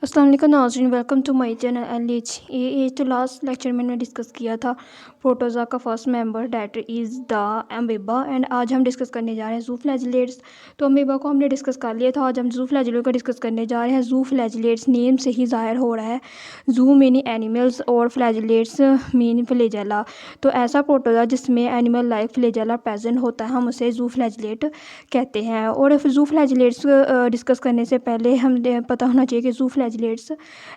अस्सलाम वालेकुम नाज़रीन, welcome to my channel H A. तो लास्ट लेक्चर में मैंने डिस्कस किया था प्रोटोज़ोआ का first member that is the amoeba. And आज हम डिस्कस करने जा रहे हैं ज़ूफ्लैजिलेट्स। तो अमीबा को हमने डिस्कस कर लिया था, आज हम ज़ूफ्लैजिलेट को डिस्कस करने जा रहे हैं। ज़ूफ्लैजिलेट्स नेम से ही ज़ाहिर हो रहा है, ज़ू मीनी एनिमल्स और फ्लैजिलेट्स मीन फ्लैजेला। तो ऐसा प्रोटोज़ोआ जिसमें एनिमल लाइक फ्लैजेला प्रेजेंट होता है, हम उसे ज़ूफ्लैजिलेट कहते हैं। और ज़ूफ्लैजिलेट्स डिस्कस करने से पहले हमें पता होना चाहिए कि ज़ूफ्लैजिलेट्स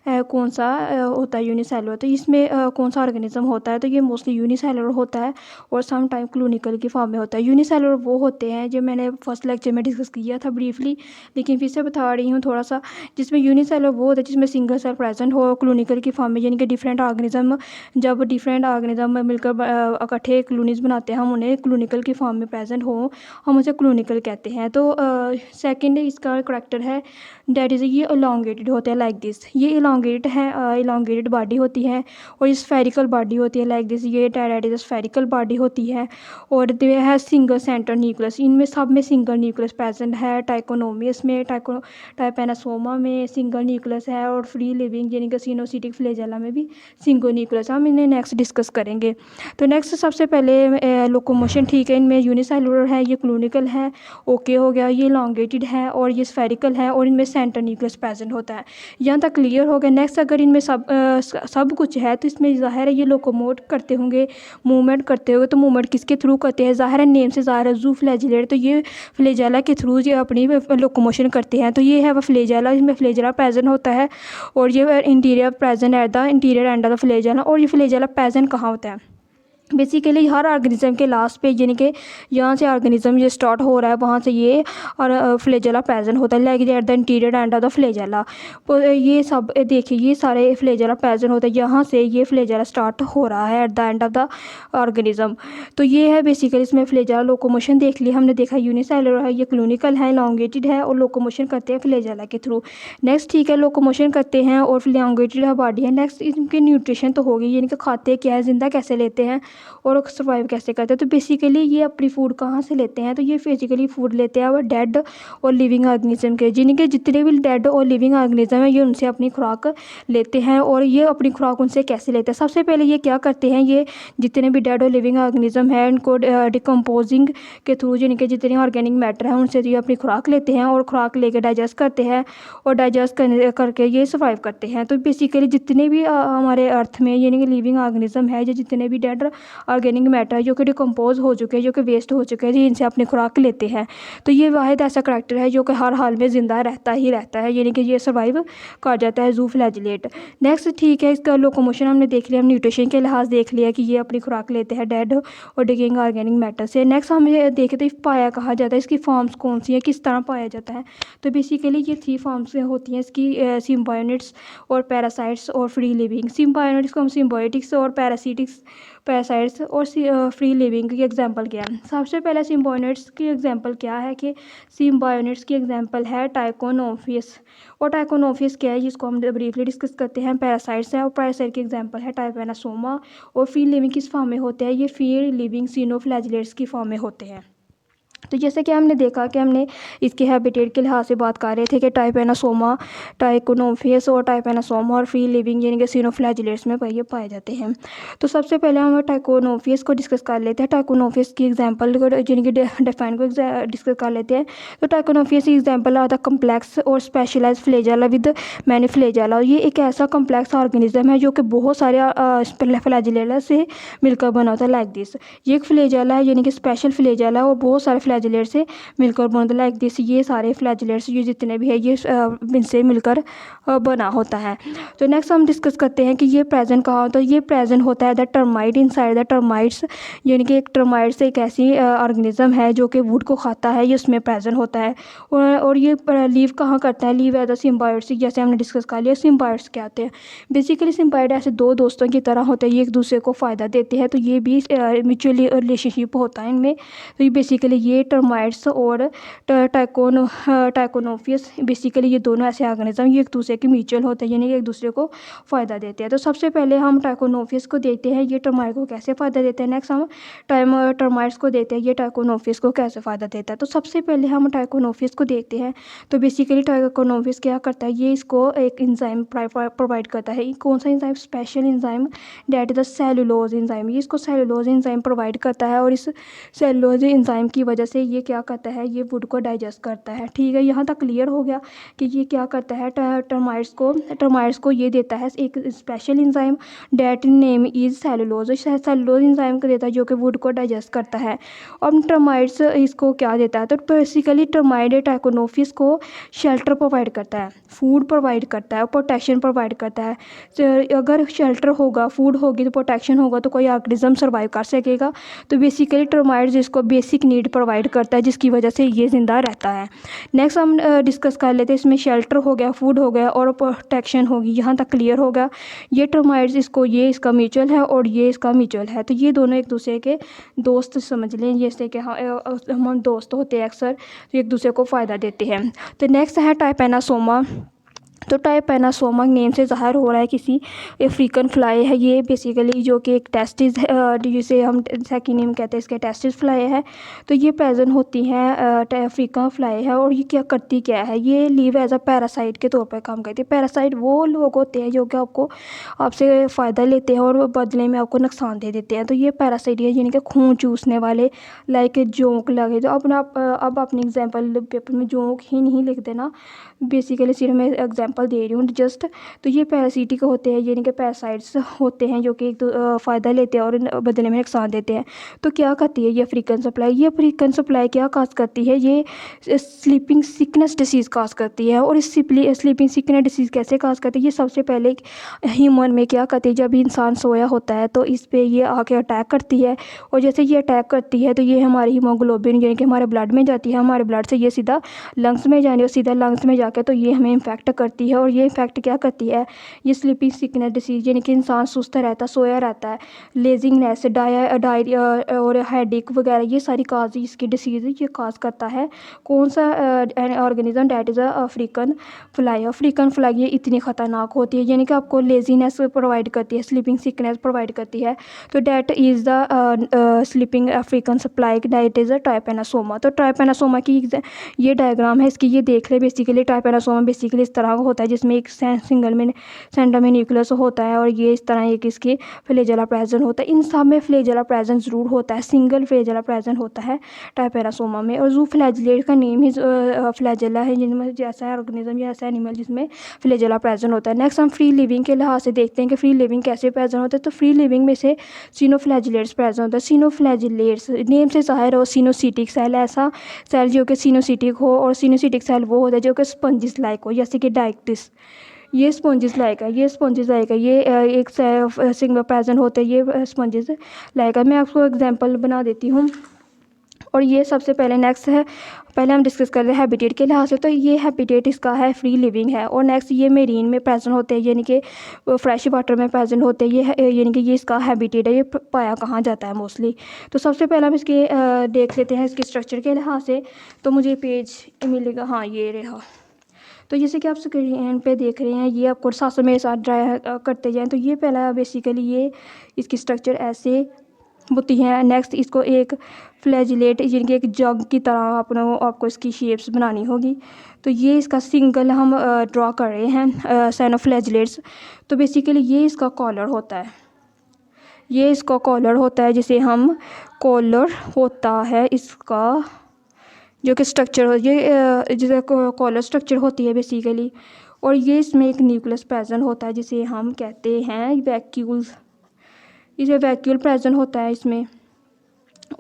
कौन सा होता है, यूनिसेलुलर। तो इसमें कौन सा ऑर्गेनिज्म होता है, तो ये मोस्टली यूनिसेलुलर होता है और सम टाइम क्लिनिकल की फॉर्म में होता है। यूनिसेलुलर वो होते हैं जो मैंने फर्स्ट लेक्चर में डिस्कस किया था ब्रीफली, लेकिन फिर से बता रही हूँ थोड़ा सा। जिसमें यूनिसेलुलर वो होता है जिसमें सिंगल सेल प्रेजेंट हो क्लिनिकल की फॉर्म में, यानी कि डिफरेंट ऑर्गेनिज्म, जब डिफरेंट ऑर्गेनिज्म मिलकर इकट्ठे क्लोनीज बनाते हैं, हम उन्हें क्लिनिकल की फॉर्म में प्रेजेंट हो, हम उसे क्लिनिकल कहते हैं। तो सेकंड इसका करेक्टर है डैट इज़ ये इलांगेटेड होते हैं लाइक दिस। ये इलांगेटेड है, इलांगेटेड बॉडी होती है और ये स्फेरिकल बॉडी होती है लाइक दिस। ये डैट इज़ स्फेरिकल बॉडी होती है और दे है सिंगल सेंटर न्यूक्लियस। इनमें सब में सिंगल न्यूक्लियस प्रेजेंट है। टाइकोनोमियस में, टाइपेनासोमा में सिंगल न्यूक्लियस है और फ्री लिविंग यानी कि सिनोसिटिक फ्लैजेला में भी सिंगल न्यूक्लियस। हम इन्हें नेक्स्ट डिस्कस करेंगे। तो नेक्स्ट सबसे पहले लोकोमोशन, ठीक है, इनमें यूनिसेलुलर है, ये क्लिनिकल है, ओके हो गया। ये इलांगेटेड है और ये स्फेरिकल है और इनमें सेंटर न्यूक्लियस प्रेजेंट होता है। यहाँ तक क्लियर हो गया। नेक्स्ट अगर इनमें सब कुछ है तो इसमें ज़ाहिर है ये लोकोमोट करते होंगे, मूवमेंट करते होंगे। तो मूवमेंट किसके थ्रू करते हैं, ज़ाहिर है नेम से ज़ाहिर है ज़ू फ्लैजिलेट, तो ये फ्लैजेला के थ्रू ये अपनी लोकोमोशन करते हैं। तो ये है वह फ्लैजेला, इसमें फ्लैजेला प्रेजेंट होता है और ये interior present at the interior end of the flagella. और ये फ्लैजेला प्रेजेंट कहाँ होता है, बेसिकली हर ऑर्गेनिज्म के लास्ट पे, यानी कि यहाँ से ऑर्गेनिज्म ये स्टार्ट हो रहा है वहाँ से ये और फ्लैजेला प्रेजेंट होता है like at the interior end of the flagella. ये सब देखिए, ये सारे फ्लैजेला प्रेजेंट होता है, यहाँ से ये फ्लैजेला स्टार्ट हो रहा है at the end of the organism. तो ये है बेसिकली इसमें फ्लैजेला। लोकोमोशन देख लिया हमने, देखा यूनिसेलुलर है, ये क्लिनिकल है, इलांगेटेड है और लोकोमोशन करते हैं फ्लैजेला के थ्रू। नेक्स्ट ठीक है, लोकोमोशन करते हैं और इलांगेटेड है बॉडी है। नेक्स्ट इनकी न्यूट्रिशन तो होगी, यानी कि खाते क्या है, जिंदा कैसे लेते हैं और सर्वाइव कैसे करते हैं। तो बेसिकली ये अपनी फूड कहाँ से लेते हैं, तो ये बेसिकली फूड लेते हैं वो डेड और लिविंग ऑर्गेनिज्म के, जिनके जितने भी डेड और लिविंग ऑर्गेनिज्म है ये उनसे अपनी खुराक लेते हैं। और ये अपनी खुराक उनसे कैसे लेते हैं, सबसे पहले ये क्या करते हैं, ये जितने भी डेड और लिविंग ऑर्गेनिज्म है उनको डिकम्पोजिंग के थ्रू, यानी कि जितने ऑर्गेनिक मैटर है उनसे ये अपनी खुराक लेते हैं और खुराक लेके डाइजेस्ट करते हैं और डाइजेस्ट करके ये सर्वाइव करते हैं। तो बेसिकली जितने भी हमारे अर्थ में यानी कि लिविंग ऑर्गेनिज्म है, जो जितने भी डेड ऑर्गेनिक मैटर जो कि डिकम्पोज हो चुके हैं, जो कि वेस्ट हो चुके हैं, ये इनसे अपनी खुराक लेते हैं। तो ये वाहिद ऐसा करैक्टर है जो कि हर हाल में ज़िंदा रहता ही रहता है, यानी कि ये सर्वाइव कर जाता है, ज़ू फ्लैजिलेट। नेक्स्ट ठीक है, इसका लोकोमोशन हमने देख लिया, हम न्यूट्रिशन के लिहाज देख लिया कि ये अपनी खुराक लेते हैं डेड और डिगिंग ऑर्गेनिक मैटर से। नेक्स्ट हमें देखते हैं पाया कहा जाता है, इसकी फॉर्म्स कौन सी है, किस तरह पाया जाता है। तो बेसिकली ये 3 फॉर्म्स होती हैं इसकी, सिम्बायोनिट्स और पैरासाइट्स और फ्री लिविंग। सिम्बायोनिट्स को हम सिम्बायोटिक्स और पैरासाइट्स और फ्री लिविंग की एग्जांपल क्या है। सबसे पहले सिम्बायोनिट्स की एग्जांपल क्या है कि सिम्बायोनिट्स की एग्जांपल है टाइकोनोफियस। और टाइकोनोफियस क्या है, जिसको हम ब्रीफली डिस्कस करते हैं। पैरासाइट्स है और पैरासाइट की एग्जांपल है टाइपेनासोमा। और फ्री लिविंग किस फॉर्म में होते हैं, ये फ्री लिविंग सिनोफ्लैजिलेट्स की फॉर्म में होते हैं। तो जैसे कि हमने देखा कि हमने इसके हैबिटेट के लिहाज से बात कर रहे थे कि टाइपेनासोमा, टाइकोनोफियस और टाइपेनासोमा और फ्री लिविंग यानी कि सिनोफ्लैजिलेट्स में ये पाए जाते हैं। तो सबसे पहले हम टाइकोनोफियस को डिस्कस कर लेते हैं। टाइकोनोफियस की एग्जांपल यानी कि डिफाइन को डिस्कस कर लेते हैं। तो टाइकोनोफियस की एग्जांपल आर द कम्प्लेक्स और specialize flagella with many flagella. ये एक ऐसा कम्प्लेक्स ऑर्गेनिज्म है जो कि बहुत सारे फ्लैजिलेला से मिलकर बना होता है लाइक दिस। ये एक फ्लैजेला है, यानी कि स्पेशल फ्लैजेला है और बहुत सारे फ्लैजिलेट से मिलकर बना लाइक दिस। ये सारे फ्लैजिलेट्स ये जितने भी है ये इनसे मिलकर बना होता है। तो नेक्स्ट हम डिस्कस करते हैं कि ये प्रेजेंट कहाँ होता है। ये प्रेजेंट होता है the termite inside the termites, यानी कि एक टर्माइट्स एक ऐसी ऑर्गेनिज्म है जो कि वुड को खाता है, ये उसमें प्रेजेंट होता है। और ये लीव कहाँ करता है, लीव एज अ सिम्बायोट्स, जैसे हमने डिस्कस कर लिया। सिम्बायोट्स क्या आते हैं, बेसिकली सिम्बायोट ऐसे 2 दोस्तों की तरह होते हैं, ये एक दूसरे को फ़ायदा देते हैं। तो ये भी म्यूचुअली रिलेशनशिप होता है इनमें। तो ये बेसिकली ये ये टर्माइट्स और टाइकोनोफियस बेसिकली ये दोनों ऐसे ऑर्गेनिज्म ये एक दूसरे के म्यूचुअल होते हैं, यानी कि एक दूसरे को फ़ायदा देते हैं। तो सबसे पहले हम टाइकोनोफियस को देखते हैं ये टर्माइट को कैसे फ़ायदा देते हैं। नेक्स्ट हम टर्माइट्स को देखते हैं ये टाइकोनोफियस को कैसे फ़ायदा देता है। तो सबसे पहले हम टाइकोनोफियस को देखते हैं। तो बेसिकली टाइकोनोफियस क्या करता है, ये इसको एक इंजाइम प्रोवाइड करता है। कौन सा enzyme, special enzyme, date is the cellulose enzyme. ये इसको सेलुलोज इंजाइम प्रोवाइड करता है और इस सेलुलोज इंजाइम की वजह से ये क्या करता है, ये वुड को डाइजेस्ट करता है। ठीक है, यहाँ तक क्लियर हो गया कि ये क्या करता है, टर्माइट्स को ये देता है एक special enzyme that name is cellulose. Cellulose enzyme को देता है जो कि वुड को डाइजेस्ट करता है। अब टर्माइट्स इसको क्या देता है, तो बेसिकली टर्माइट टाइकोनोफियस को शेल्टर प्रोवाइड करता है, फूड प्रोवाइड करता है और प्रोटेक्शन प्रोवाइड करता है। तो अगर शेल्टर होगा, फूड होगी तो प्रोटेक्शन होगा तो कोई ऑर्गेनिज्म सर्वाइव कर सकेगा। तो बेसिकली टर्माइट्स इसको बेसिक नीड प्रोवाइड करता है जिसकी वजह से ये ज़िंदा रहता है। नेक्स्ट हम डिस्कस कर लेते हैं, इसमें शेल्टर हो गया, फूड हो गया और प्रोटेक्शन होगी। यहाँ तक क्लियर होगा। ये टर्माइट्स इसको ये इसका म्यूचुअल है और ये इसका म्यूचुअल है, तो ये दोनों एक दूसरे के दोस्त समझ लें, जैसे कि हाँ हम दोस्त होते हैं अक्सर, तो एक दूसरे को फ़ायदा देते हैं। तो नेक्स्ट है टाइपेनासोमा। तो टाइपेनासोमा नेम से ज़ाहिर हो रहा है किसी अफ्रीकन फ्लाई है। ये बेसिकली जो कि एक टेस्टिस जिसे हम सेकिनियम कहते हैं, इसके टेस्टिस फ्लाई है। तो ये प्रेजेंट होती हैं अफ्रीका फ्लाई है। और ये क्या करती क्या है, ये लीव एज अ पैरासाइट के तौर पर काम करती है। पैरासाइट वो लोग होते हैं जो कि आपसे फ़ायदा लेते हैं और बदले में आपको नुकसान दे देते हैं। तो ये पैरासाइट है जिनके खून चूसने वाले, लाइक जोंक लगे। तो अब अपनी एग्जाम्पल पेपर में जोंक ही नहीं लिख देना, बेसिकली सिर्फ मैं एग्जांपल दे रही हूँ जस्ट। तो ये पैरासिटिक होते हैं, यानी कि पैरासाइट्स होते हैं जो कि एक फ़ायदा लेते हैं और बदले में नुकसान देते हैं। तो क्या करती है ये अफ्रीकन सप्लाई, ये अफ्रीकन सप्लाई क्या काज करती है, ये स्लीपिंग सिकनेस डिसीज़ काज करती है। और इस स्लीपिंग सिकनेस डिसीज़ कैसे काज करती है, ये सबसे पहले ह्यूमन में क्या करती है, जब इंसान सोया होता है तो इस पर ये आके अटैक करती है। और जैसे ये अटैक करती है तो ये हमारी हीमोग्लोबिन यानी कि हमारे ब्लड में जाती है, हमारे ब्लड से ये सीधा लंग्स में जाने और सीधा लंग्स में जाके तो ये हमें इन्फेक्ट करती है। और ये इन्फेक्ट क्या करती है, ये स्लीपिंग सिकनेस डिसीज़ यानी कि इंसान सुस्त रहता, सोया रहता है, लेजिंगनेस, डायरिया और हेडेक वगैरह, ये सारी काज इसकी डिसीज़ ये काज करता है। कौन सा organism, that is African fly. African fly ये इतनी ख़तरनाक होती है, यानी कि आपको लेजीनेस प्रोवाइड करती है, स्लीपिंग सिकनेस प्रोवाइड करती है। तो that is the sleeping African supply, that is a trypanosoma. तो टाइपेनासोमा की ये डायग्राम है इसकी, ये देख ले। बेसिकली टाइपेनासोमा बेसिकली इस तरह का होता है जिसमें एक सिंगल में सेंटर में न्यूक्लियस होता है और ये इस तरह एक इसकी फ्लैजेला प्रेजेंट होता है। इन सब में फ्लैजेला प्रेजेंट ज़रूर होता है, सिंगल फ्लैजेला प्रेजेंट होता है टाइपेनासोमा में। और जू फ्लैजिलेट का नेम ही फ्लैजेला है, जिनमें जैसा ऑर्गेनिज्म या ऐसा एनिमल जिसमें फ्लैजेला प्रेजेंट होता है। नेक्स्ट हम फ्री लिविंग के लिहाज से देखते हैं कि फ्री लिविंग कैसे प्रेजेंट होता है। तो फ्री लिविंग में से सिनोफ्लैजिलेट्स प्रेजेंट होता है। सिनोफ्लैजिलेट्स नेम से ज़ाहिर हो, सिनोसिटिक सेल ऐसा सेल जो कि सिनोसिटिक हो, और सिनोसिटिक सेल वो होता है जो कि स्पंजिस लाइक हो, जैसे कि डायक्टिस, ये स्पंजिस लाइक है, ये स्पंजिस लाइक है, ये एक सिंगल प्रेजेंट होते हैं, ये स्पंजिस लाइक है। मैं आपको एग्जांपल बना देती हूँ। और ये सबसे पहले नेक्स्ट है, पहले हम डिस्कस कर रहे हैं हैबिटेट के लिहाज से। तो ये हैबिटेट इसका है फ्री लिविंग है। और नेक्स्ट ये मेरीन में प्रेजेंट होते हैं, यानी कि फ्रेश वाटर में प्रेजेंट होते हैं। ये यानी कि ये इसका हैबिटेट है, ये पाया कहाँ जाता है मोस्टली। तो सबसे पहले हम इसके देख लेते हैं इसके स्ट्रक्चर के लिहाज से। तो मुझे पेज मिलेगा, हाँ ये रहा। तो जैसे कि आप स्क्रीन पे देख रहे हैं, ये आपको साथ मेरे साथ ड्राई करते जाएँ। तो ये पहला बेसिकली ये इसकी स्ट्रक्चर ऐसे होती हैं। नेक्स्ट इसको एक फ्लैजिलेट यानी एक जग की तरह आपको इसकी शेप्स बनानी होगी। तो ये इसका सिंगल हम ड्रॉ कर रहे हैं साइनोफ्लैजिलेट्स। तो बेसिकली ये इसका कॉलर होता है, ये इसका कॉलर होता है जिसे हम कॉलर होता है इसका जो कि स्ट्रक्चर हो, ये जैसे कॉलर स्ट्रक्चर होती है बेसिकली। और ये इसमें एक न्यूक्लियस प्रेजेंट होता है जिसे हम कहते हैं वैक्यूल्स, इसे वैक्यूल प्रेजेंट होता है इसमें।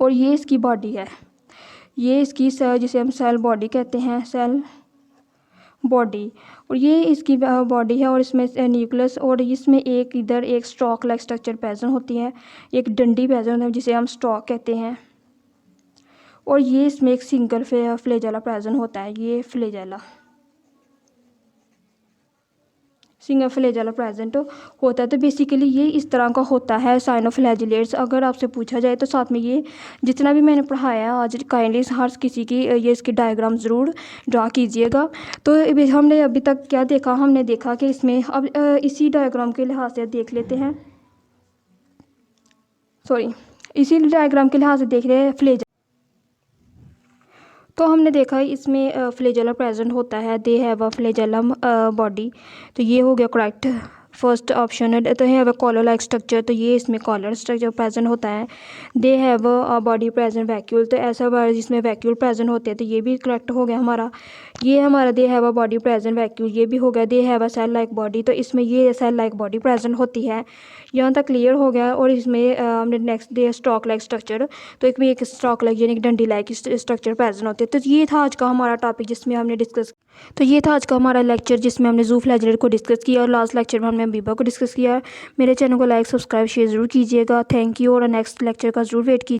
और ये इसकी बॉडी है, ये इसकी जिसे हम सेल बॉडी कहते हैं, सेल बॉडी। और ये इसकी बॉडी है और इसमें न्यूक्लियस, और इसमें एक इधर एक स्टॉक लाइक स्ट्रक्चर प्रेजेंट होती है, एक डंडी प्रेजेंट होती है जिसे हम स्टॉक कहते हैं। और ये इसमें एक सिंगल फ्लैजेला प्रेजेंट होता है, ये फ्लैजेला सिंगल फ्लैजेला प्रेजेंट होता है। तो बेसिकली ये इस तरह का होता है साइन ऑफ फ्लैजिलेट्स। अगर आपसे पूछा जाए तो साथ में ये जितना भी मैंने पढ़ाया है आज काइंडली हर किसी की ये इसकी डायग्राम ज़रूर ड्रा कीजिएगा। तो हमने अभी तक क्या देखा, हमने देखा कि इसमें अब इसी डायग्राम के लिहाज से देख लेते हैं, इसी डायग्राम के लिहाज से देख रहे हैं फ्लैज। तो हमने देखा इसमें फ्लैजेला प्रेजेंट होता है, they have a flagellum body. तो ये हो गया करेक्ट फर्स्ट ऑप्शन है। तो have a collar like structure, तो ये इसमें कॉलर स्ट्रक्चर प्रेजेंट होता है। They have a body present vacuole, तो ऐसा वर्ड जिसमें वैक्यूल प्रेजेंट होते हैं, तो ये भी करेक्ट हो गया हमारा। ये हमारा they have a body present vacuole, ये भी हो गया। They have a cell like body, तो इसमें ये सेल लाइक बॉडी प्रेजेंट होती है। यहाँ तक क्लियर हो गया। और इसमें हमने नेक्स्ट दे स्टॉक लाइक स्ट्रक्चर, तो एक स्टॉक लाइक यानी कि डंडी लाइक स्ट्रक्चर प्रेजेंट होते हैं। तो ये था आज का हमारा टॉपिक जिसमें हमने डिस्कस, तो ये था आज का हमारा लेक्चर जिसमें हमने ज़ूफ्लैजिलेट को डिस्कस किया और लास्ट लेक्चर में हमने अमीबा को डिस्कस किया। मेरे चैनल को लाइक सब्सक्राइब शेयर ज़रूर कीजिएगा। Thank you. और नेक्स्ट लेक्चर का ज़रूर वेट कीजिए।